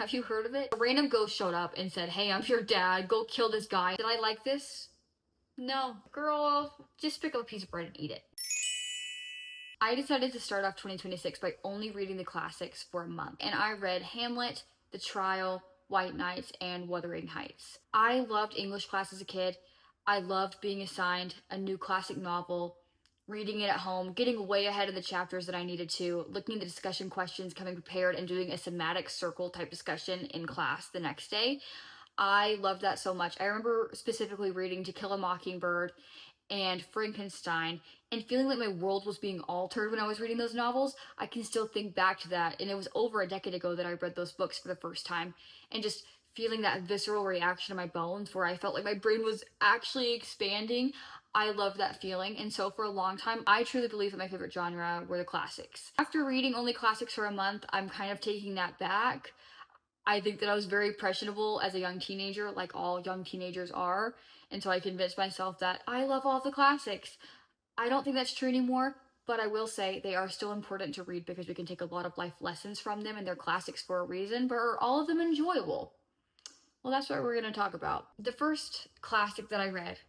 Have you heard of it? A random ghost showed up and said, "Hey, I'm your dad. Go kill this guy." Did I like this? No. Girl, just pick up a piece of bread and eat it. I decided to start off 2026 by only reading the classics for a month, and I read Hamlet, The Trial, White Nights, and Wuthering Heights. I loved English class as a kid. I loved being assigned a new classic novel, reading it at home, getting way ahead of the chapters that I needed to, looking at the discussion questions, coming prepared, and doing a thematic circle type discussion in class the next day. I loved that so much. I remember specifically reading To Kill a Mockingbird and Frankenstein and feeling like my world was being altered when I was reading those novels. I can still think back to that, and it was over a decade ago that I read those books for the first time, and just feeling that visceral reaction in my bones where I felt like my brain was actually expanding. I loved that feeling, and so for a long time, I truly believe that my favorite genre were the classics. After reading only classics for a month, I'm kind of taking that back. I think that I was very impressionable as a young teenager, like all young teenagers are, and so I convinced myself that I love all the classics. I don't think that's true anymore, but I will say they are still important to read because we can take a lot of life lessons from them, and they're classics for a reason, but are all of them enjoyable? Well, that's what we're going to talk about. The first classic that I read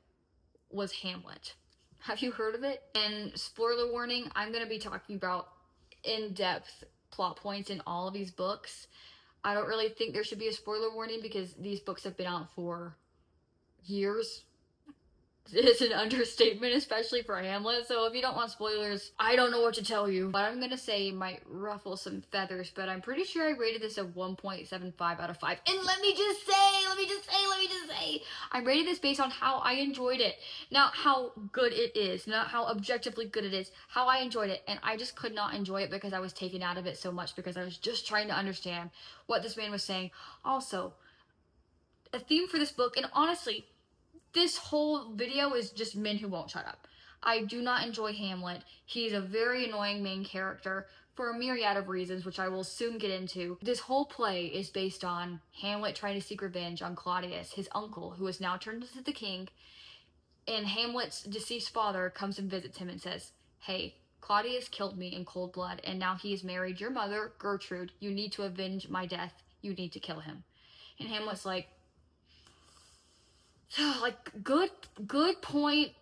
was Hamlet. Have you heard of it? And spoiler warning, I'm going to be talking about in-depth plot points in all of these books. I don't really think there should be a spoiler warning because these books have been out for years. It's an understatement, especially for Hamlet. So if you don't want spoilers, I don't know what to tell you. What I'm gonna say might ruffle some feathers, but I'm pretty sure I rated this a 1.75 out of 5. And let me just say, I rated this based on how I enjoyed it. Not how good it is, not how objectively good it is, how I enjoyed it. And I just could not enjoy it because I was taken out of it so much because I was just trying to understand what this man was saying. Also, a theme for this book, and honestly, this whole video is just men who won't shut up. I do not enjoy Hamlet. He's a very annoying main character for a myriad of reasons, which I will soon get into. This whole play is based on Hamlet trying to seek revenge on Claudius, his uncle, who is now turned into the king. And Hamlet's deceased father comes and visits him and says, "Hey, Claudius killed me in cold blood, and now he has married your mother, Gertrude. You need to avenge my death. You need to kill him." And Hamlet's like, good point,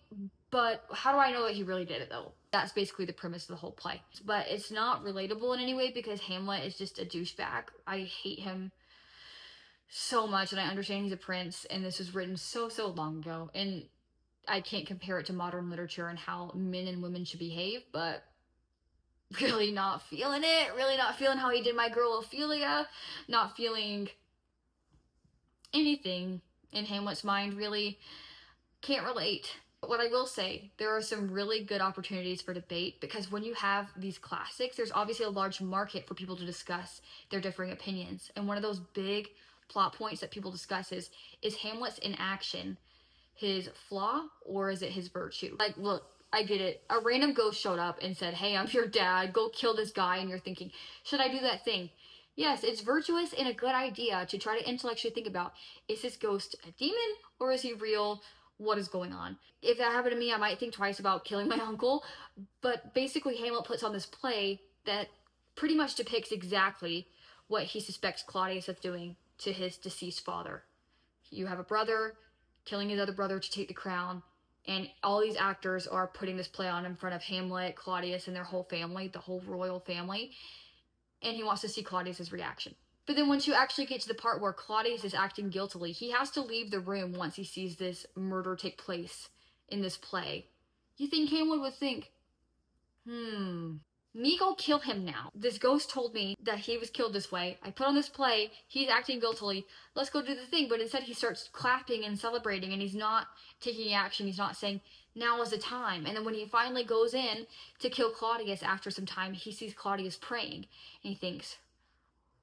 but how do I know that he really did it though? That's basically the premise of the whole play. But it's not relatable in any way because Hamlet is just a douchebag. I hate him so much, and I understand he's a prince, and this was written so long ago, and I can't compare it to modern literature and how men and women should behave, but really not feeling it. Really not feeling how he did my girl Ophelia. Not feeling anything in Hamlet's mind, really. Can't relate. But what I will say, there are some really good opportunities for debate because when you have these classics, there's obviously a large market for people to discuss their differing opinions. And one of those big plot points that people discuss is Hamlet's inaction his flaw or is it his virtue? Like, look, I get it. A random ghost showed up and said, "Hey, I'm your dad. Go kill this guy." And you're thinking, should I do that thing? Yes, it's virtuous and a good idea to try to intellectually think about, is this ghost a demon or is he real? What is going on? If that happened to me, I might think twice about killing my uncle. But basically, Hamlet puts on this play that pretty much depicts exactly what he suspects Claudius of doing to his deceased father. You have a brother killing his other brother to take the crown, and all these actors are putting this play on in front of Hamlet, Claudius, and their whole family, the whole royal family. And he wants to see Claudius's reaction. But then once you actually get to the part where Claudius is acting guiltily, he has to leave the room once he sees this murder take place in this play. You think Hamlet would think, me go kill him now. This ghost told me that he was killed this way. I put on this play, he's acting guiltily, let's go do the thing. But instead he starts clapping and celebrating, and he's not taking action. He's not saying, now is the time. And then when he finally goes in to kill Claudius after some time, he sees Claudius praying, and he thinks,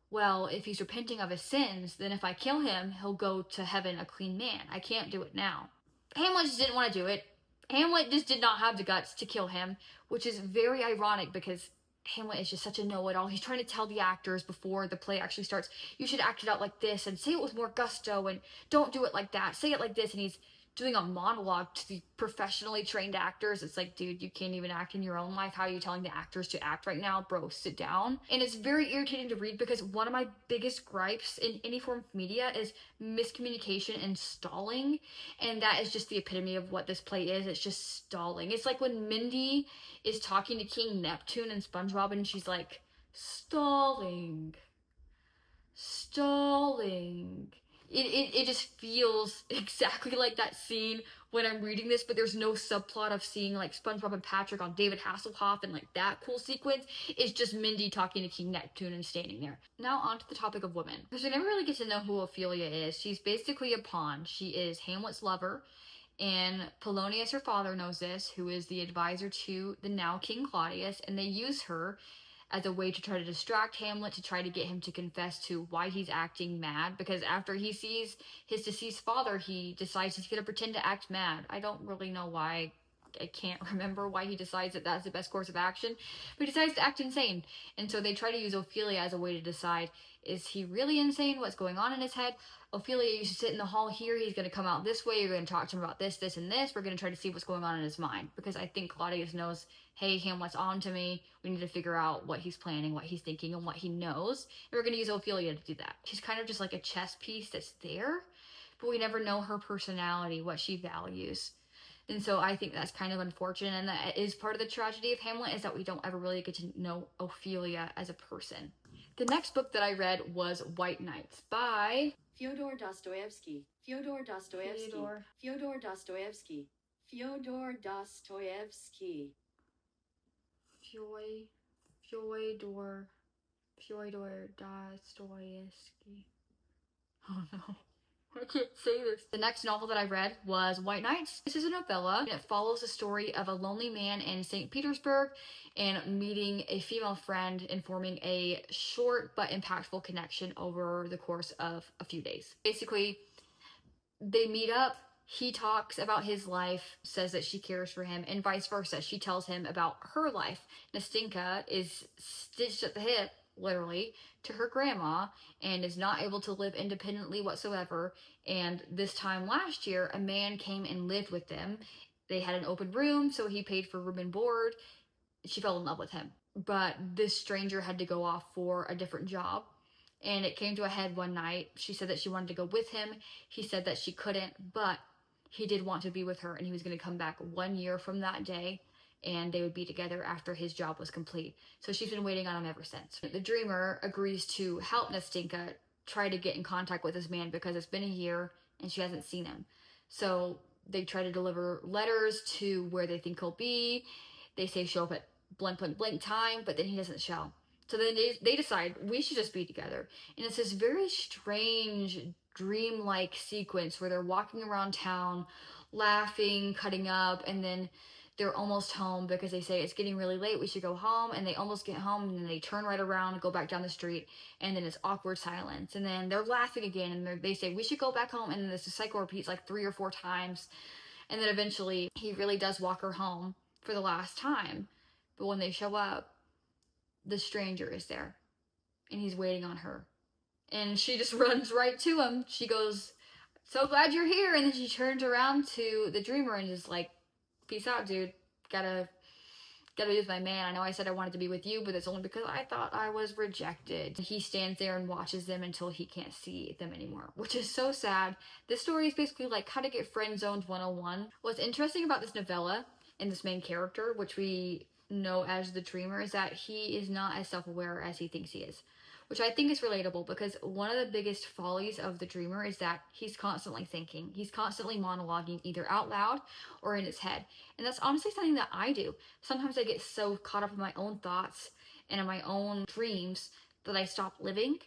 well, if he's repenting of his sins, then if I kill him, he'll go to heaven a clean man. I can't do it now. Hamlet just didn't want to do it. Hamlet just did not have the guts to kill him, which is very ironic because Hamlet is just such a know-it-all. He's trying to tell the actors before the play actually starts, you should act it out like this and say it with more gusto and don't do it like that. Say it like this, and he's doing a monologue to the professionally trained actors. It's like, dude, you can't even act in your own life. How are you telling the actors to act right now? Bro, sit down. And it's very irritating to read because one of my biggest gripes in any form of media is miscommunication and stalling. And that is just the epitome of what this play is. It's just stalling. It's like when Mindy is talking to King Neptune and SpongeBob and she's like, stalling. It just feels exactly like that scene when I'm reading this, but there's no subplot of seeing like SpongeBob and Patrick on David Hasselhoff and like that cool sequence. It's just Mindy talking to King Neptune and standing there. Now on to the topic of women, because we never really get to know who Ophelia is. She's basically a pawn. She is Hamlet's lover, and Polonius, her father, knows this, who is the advisor to the now King Claudius, and they use her as a way to try to distract Hamlet, to try to get him to confess to why he's acting mad, because after he sees his deceased father, he decides he's going to pretend to act mad. I don't really know why. I can't remember why he decides that that's the best course of action, but he decides to act insane. And so they try to use Ophelia as a way to decide, is he really insane? What's going on in his head? Ophelia, you should sit in the hall here. He's going to come out this way. You're going to talk to him about this, this, and this. We're going to try to see what's going on in his mind, because I think Claudius knows, hey, Hamlet's on to me. We need to figure out what he's planning, what he's thinking, and what he knows. And we're going to use Ophelia to do that. She's kind of just like a chess piece that's there, but we never know her personality, what she values. And so I think that's kind of unfortunate, and that is part of the tragedy of Hamlet, is that we don't ever really get to know Ophelia as a person. The next book that I read was White Nights by Fyodor Dostoevsky. Fyodor Dostoevsky. Fyodor Dostoevsky. Fyodor Dostoevsky. Fyodor Dostoevsky. Oh no. I can't say this. The next novel that I read was White Nights. This is a novella, and it follows the story of a lonely man in St. Petersburg and meeting a female friend and forming a short but impactful connection over the course of a few days. Basically, they meet up. He talks about his life, says that she cares for him, and vice versa. She tells him about her life. Nastinka is stitched at the hip, literally, to her grandma and is not able to live independently whatsoever. And this time last year, a man came and lived with them. They had an open room, so he paid for room and board. She fell in love with him. But this stranger had to go off for a different job. And it came to a head one night. She said that she wanted to go with him. He said that she couldn't, but he did want to be with her, and he was going to come back 1 year from that day, and they would be together after his job was complete. So she's been waiting on him ever since. The dreamer agrees to help Nastinka try to get in contact with this man because it's been a year and she hasn't seen him. So they try to deliver letters to where they think he'll be. They say show up at blank, blank, blank time, but then he doesn't show. So then they decide we should just be together. And it's this very strange, dreamlike sequence where they're walking around town, laughing, cutting up, and then they're almost home because they say it's getting really late, we should go home, and they almost get home, and then they turn right around and go back down the street, and then it's awkward silence, and then they're laughing again, and they say we should go back home, and then this cycle repeats like 3 or 4 times, and then eventually he really does walk her home for the last time. But when they show up, the stranger is there, and he's waiting on her, and she just runs right to him. She goes, so glad you're here, and then she turns around to the dreamer and is like, peace out, dude. Gotta be with my man. I know I said I wanted to be with you, but it's only because I thought I was rejected. He stands there and watches them until he can't see them anymore, which is so sad. This story is basically like how to get friend zoned 101. What's interesting about this novella and this main character, which we know as the dreamer, is that he is not as self-aware as he thinks he is, which I think is relatable, because one of the biggest follies of the dreamer is that he's constantly thinking. He's constantly monologuing, either out loud or in his head. And that's honestly something that I do. Sometimes I get so caught up in my own thoughts and in my own dreams that I stop living.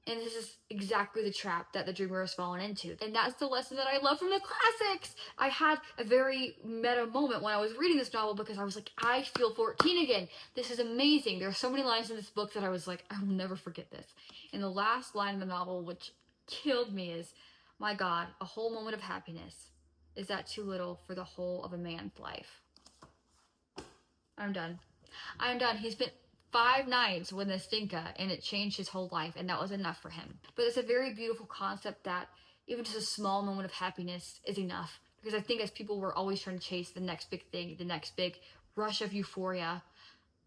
And this is exactly the trap that the dreamer has fallen into. And that's the lesson that I love from the classics. I had a very meta moment when I was reading this novel, because I was like, I feel 14 again. This is amazing. There are so many lines in this book that I was like, I will never forget this. And the last line of the novel, which killed me, is, my God, a whole moment of happiness. Is that too little for the whole of a man's life? I'm done. He spent 5 nights with Nastinka, and it changed his whole life, and that was enough for him. But it's a very beautiful concept that even just a small moment of happiness is enough Because I think as people were always trying to chase the next big thing, the next big rush of euphoria.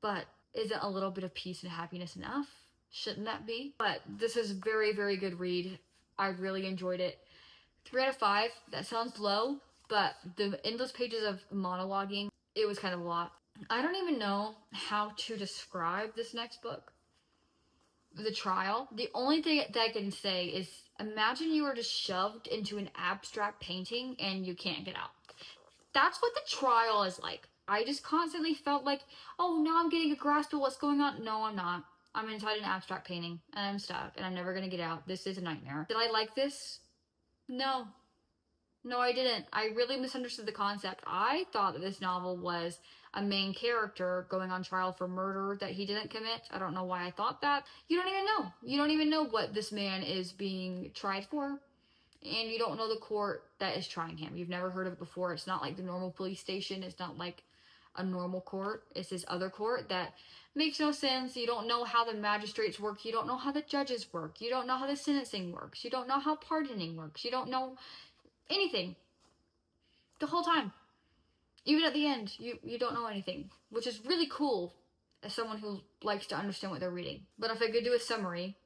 But isn't a little bit of peace and happiness enough? Shouldn't that be? But this is a very, very good read. I really enjoyed it. 3 out of 5. That sounds low, but the endless pages of monologuing, it was kind of a lot. I don't even know how to describe this next book. The trial. The only thing that I can say is imagine you were just shoved into an abstract painting and you can't get out. That's what the trial is like. I just constantly felt like, oh, now I'm getting a grasp of what's going on. No, I'm not. I'm inside an abstract painting and I'm stuck and I'm never gonna get out. This is a nightmare. Did I like this? No. No, I didn't. I really misunderstood the concept. I thought that this novel was a main character going on trial for murder that he didn't commit. I don't know why I thought that. You don't even know. You don't even know what this man is being tried for. And you don't know the court that is trying him. You've never heard of it before. It's not like the normal police station. It's not like a normal court. It's this other court that makes no sense. You don't know how the magistrates work. You don't know how the judges work. You don't know how the sentencing works. You don't know how pardoning works. You don't know anything. The whole time. Even at the end, you don't know anything. Which is really cool as someone who likes to understand what they're reading. But if I could do a summary,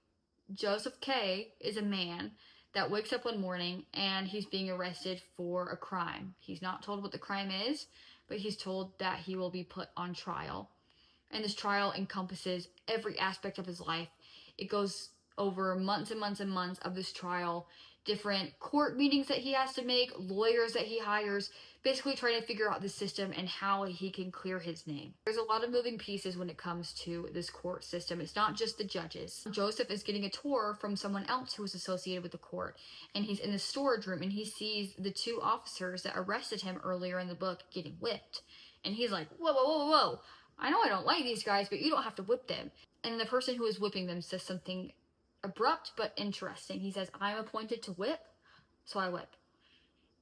Joseph K. is a man that wakes up one morning and he's being arrested for a crime. He's not told what the crime is, but he's told that he will be put on trial. And this trial encompasses every aspect of his life. It goes over months and months and months of this trial, different court meetings that he has to make, lawyers that he hires, basically trying to figure out the system and how he can clear his name. There's a lot of moving pieces when it comes to this court system. It's not just the judges. Joseph is getting a tour from someone else who is associated with the court, and he's in the storage room and he sees the 2 officers that arrested him earlier in the book getting whipped. And he's like, whoa, whoa, whoa, whoa. I know I don't like these guys, but you don't have to whip them. And the person who is whipping them says something abrupt but interesting. He says, I'm appointed to whip, so I whip.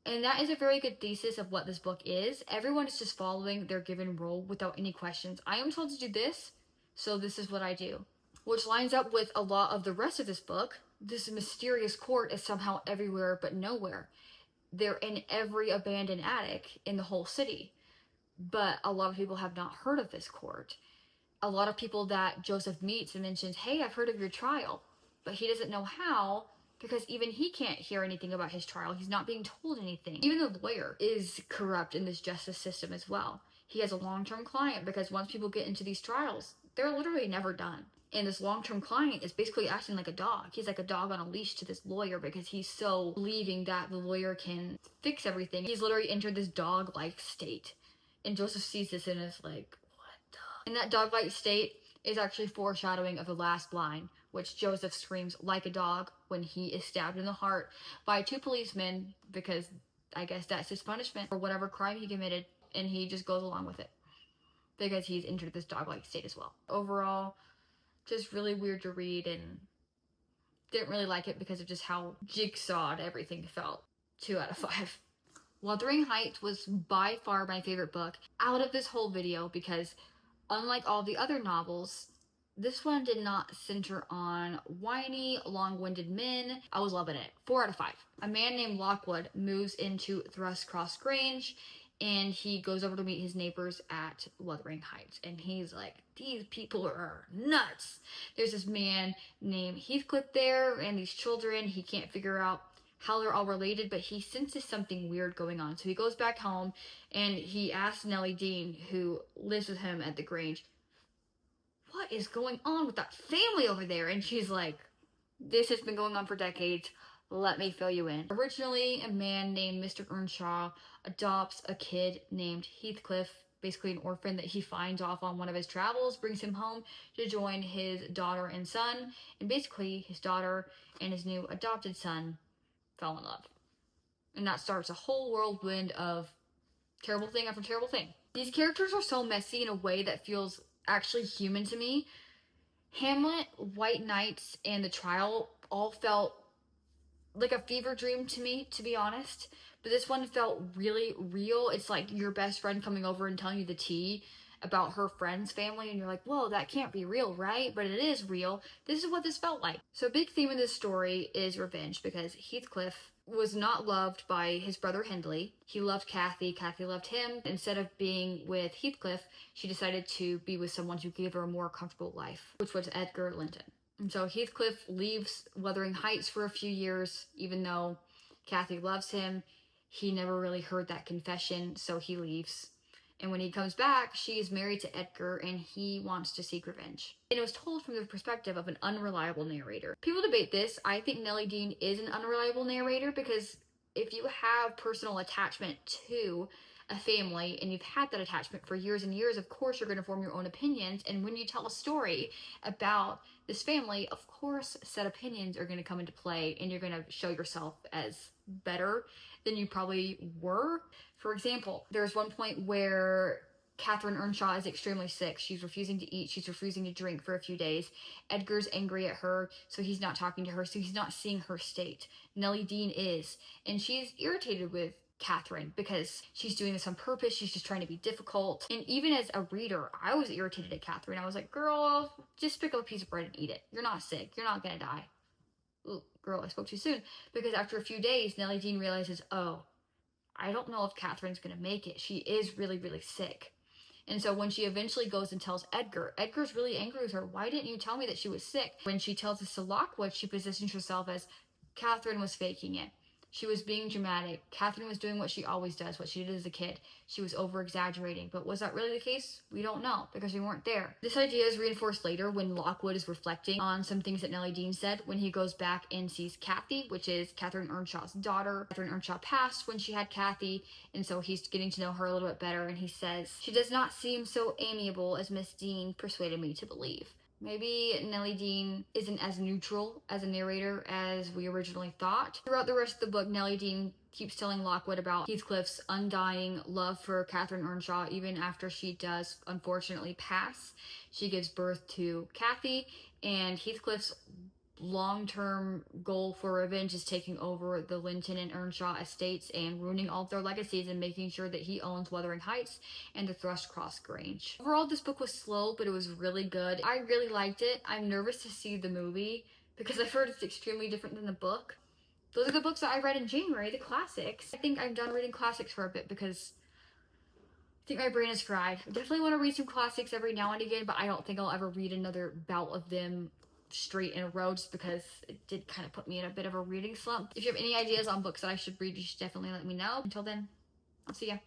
And that is a very good thesis of what this book is. Everyone is just following their given role without any questions. I am told to do this, so this is what I do. Which lines up with a lot of the rest of this book. This mysterious court is somehow everywhere but nowhere. They're in every abandoned attic in the whole city. But a lot of people have not heard of this court. A lot of people that Joseph meets and mentions, hey, I've heard of your trial. But he doesn't know how, because even he can't hear anything about his trial. He's not being told anything. Even the lawyer is corrupt in this justice system as well. He has a long-term client because once people get into these trials, they're literally never done. And this long-term client is basically acting like a dog. He's like a dog on a leash to this lawyer because he's so believing that the lawyer can fix everything. He's literally entered this dog-like state. And Joseph sees this and is like, what the? And that dog-like state is actually foreshadowing of the last line, which Joseph screams like a dog when he is stabbed in the heart by 2 policemen, because I guess that's his punishment for whatever crime he committed, and he just goes along with it because he's entered this dog-like state as well. Overall, just really weird to read, and didn't really like it because of just how jigsawed everything felt. 2 out of 5. Wuthering Heights was by far my favorite book out of this whole video because unlike all the other novels, this one did not center on whiny, long-winded men. I was loving it. 4 out of 5. A man named Lockwood moves into Thrust Cross Grange and he goes over to meet his neighbors at Wuthering Heights. And he's like, these people are nuts. There's this man named Heathcliff there and these children. He can't figure out how they're all related, but he senses something weird going on. So he goes back home and he asks Nellie Dean, who lives with him at the Grange, what is going on with that family over there? And she's like, this has been going on for decades. Let me fill you in. Originally, a man named Mr. Earnshaw adopts a kid named Heathcliff, basically an orphan that he finds off on one of his travels, brings him home to join his daughter and son. And basically, his daughter and his new adopted son fell in love. And that starts a whole whirlwind of terrible thing after terrible thing. These characters are so messy in a way that feels actually human to me. Hamlet, White Knights, and The Trial all felt like a fever dream to me, to be honest. But this one felt really real. It's like your best friend coming over and telling you the tea about her friend's family, and you're like, whoa, that can't be real, right? But it is real. This is what this felt like. So a big theme of this story is revenge, because Heathcliff was not loved by his brother Hindley. He loved Kathy. Kathy loved him. Instead of being with Heathcliff, she decided to be with someone who gave her a more comfortable life, which was Edgar Linton. And so Heathcliff leaves Wuthering Heights for a few years, even though Kathy loves him. He never really heard that confession, so he leaves. And when he comes back, she is married to Edgar and he wants to seek revenge. And it was told from the perspective of an unreliable narrator. People debate this. I think Nellie Dean is an unreliable narrator because if you have personal attachment to a family and you've had that attachment for years and years, of course you're going to form your own opinions. And when you tell a story about this family, of course set opinions are going to come into play and you're going to show yourself as better than you probably were. For example, there's one point where Catherine Earnshaw is extremely sick. She's refusing to eat. She's refusing to drink for a few days. Edgar's angry at her, so he's not talking to her, so he's not seeing her state. Nellie Dean is. And she's irritated with Catherine because she's doing this on purpose. She's just trying to be difficult. And even as a reader, I was irritated at Catherine. I was like, girl, just pick up a piece of bread and eat it. You're not sick. You're not gonna die. Ooh, girl, I spoke too soon. Because after a few days, Nellie Dean realizes, oh, I don't know if Catherine's gonna make it. She is really, really sick. And so when she eventually goes and tells Edgar, Edgar's really angry with her. Why didn't you tell me that she was sick? When she tells this to Lockwood, she positions herself as Catherine was faking it. She was being dramatic. Catherine was doing what she always does, what she did as a kid. She was over-exaggerating. But was that really the case? We don't know, because we weren't there. This idea is reinforced later when Lockwood is reflecting on some things that Nellie Dean said when he goes back and sees Kathy, which is Catherine Earnshaw's daughter. Catherine Earnshaw passed when she had Kathy, and so he's getting to know her a little bit better, and he says, "She does not seem so amiable as Miss Dean persuaded me to believe." Maybe Nellie Dean isn't as neutral as a narrator as we originally thought. Throughout the rest of the book, Nellie Dean keeps telling Lockwood about Heathcliff's undying love for Catherine Earnshaw, even after she does unfortunately pass. She gives birth to Kathy, and Heathcliff's long-term goal for revenge is taking over the Linton and Earnshaw estates and ruining all of their legacies and making sure that he owns Wuthering Heights and the Thrushcross Grange. Overall, this book was slow, but it was really good. I really liked it. I'm nervous to see the movie because I've heard it's extremely different than the book. Those are the books that I read in January, the classics. I think I'm done reading classics for a bit because I think my brain is fried. I definitely want to read some classics every now and again, but I don't think I'll ever read another bout of them straight in a row just because it did kind of put me in a bit of a reading slump. If you have any ideas on books that I should read, you should definitely let me know. Until then, I'll see ya.